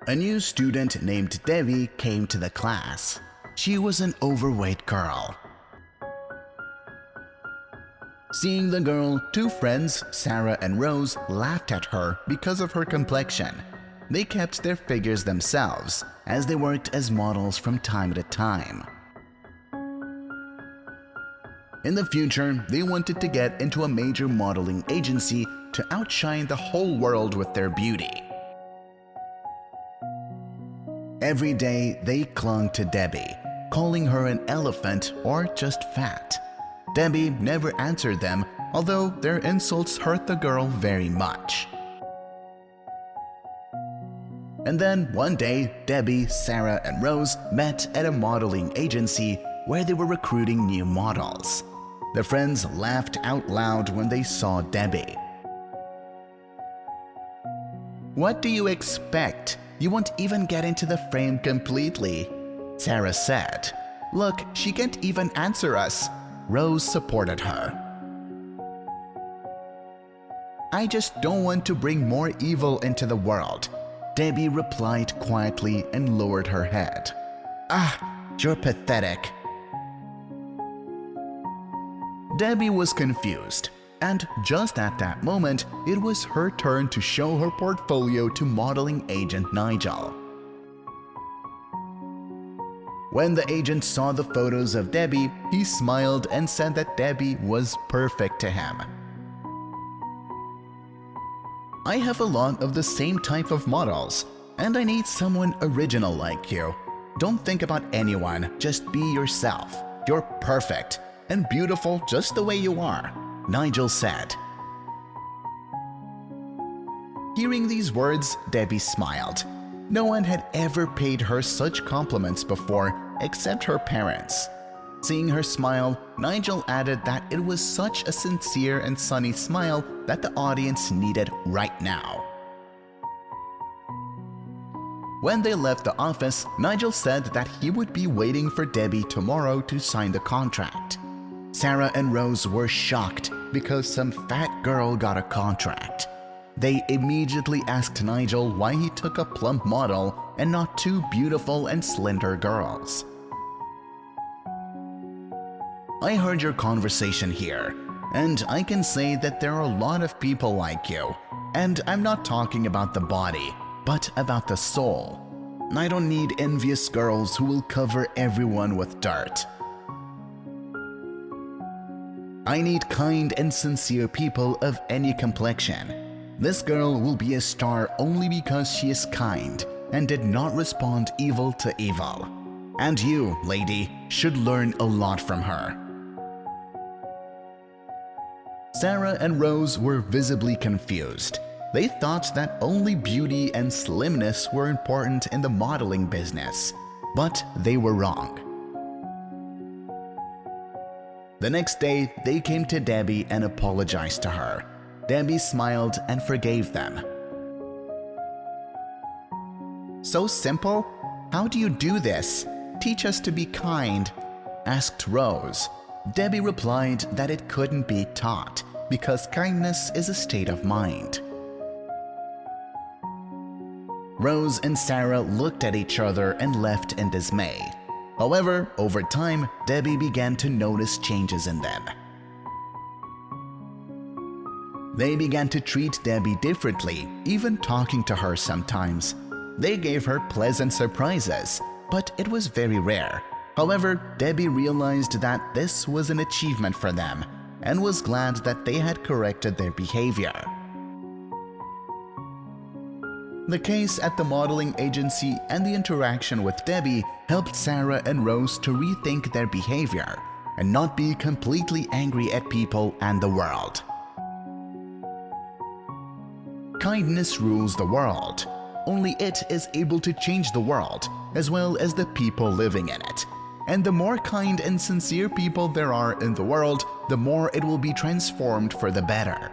A new student named Devi came to the class. She was an overweight girl. Seeing the girl, two friends, Sarah and Rose, laughed at her because of her complexion. They kept their figures themselves as they worked as models from time to time. In the future, they wanted to get into a major modeling agency to outshine the whole world with their beauty. Every day, they clung to Debbie, calling her an elephant or just fat. Debbie never answered them, although their insults hurt the girl very much. And then one day, Debbie, Sarah, and Rose met at a modeling agency where they were recruiting new models. The friends laughed out loud when they saw Debbie. "What do you expect? You won't even get into the frame completely," Sarah said. "Look, she can't even answer us." Rose supported her. "I just don't want to bring more evil into the world," Debbie replied quietly and lowered her head. "Ah, you're pathetic." Debbie was confused, and just at that moment, it was her turn to show her portfolio to modeling agent Nigel. When the agent saw the photos of Debbie, he smiled and said that Debbie was perfect to him. "I have a lot of the same type of models, and I need someone original like you. Don't think about anyone, just be yourself. You're perfect and beautiful just the way you are," Nigel said. Hearing these words, Debbie smiled. No one had ever paid her such compliments before except her parents. Seeing her smile, Nigel added that it was such a sincere and sunny smile that the audience needed right now. When they left the office, Nigel said that he would be waiting for Debbie tomorrow to sign the contract. Sarah and Rose were shocked because some fat girl got a contract. They immediately asked Nigel why he took a plump model and not two beautiful and slender girls. "I heard your conversation here, and I can say that there are a lot of people like you, and I'm not talking about the body, but about the soul. I don't need envious girls who will cover everyone with dirt. I need kind and sincere people of any complexion. This girl will be a star only because she is kind and did not respond evil to evil. And you, lady, should learn a lot from her." Sarah and Rose were visibly confused. They thought that only beauty and slimness were important in the modeling business, but they were wrong. The next day, they came to Debbie and apologized to her. Debbie smiled and forgave them. "So simple? How do you do this? Teach us to be kind," asked Rose. Debbie replied that it couldn't be taught because kindness is a state of mind. Rose and Sarah looked at each other and left in dismay. However, over time, Debbie began to notice changes in them. They began to treat Debbie differently, even talking to her sometimes. They gave her pleasant surprises, but it was very rare. However, Debbie realized that this was an achievement for them and was glad that they had corrected their behavior. The case at the modeling agency and the interaction with Debbie helped Sarah and Rose to rethink their behavior and not be completely angry at people and the world. Kindness rules the world. Only it is able to change the world, as well as the people living in it. And the more kind and sincere people there are in the world, the more it will be transformed for the better.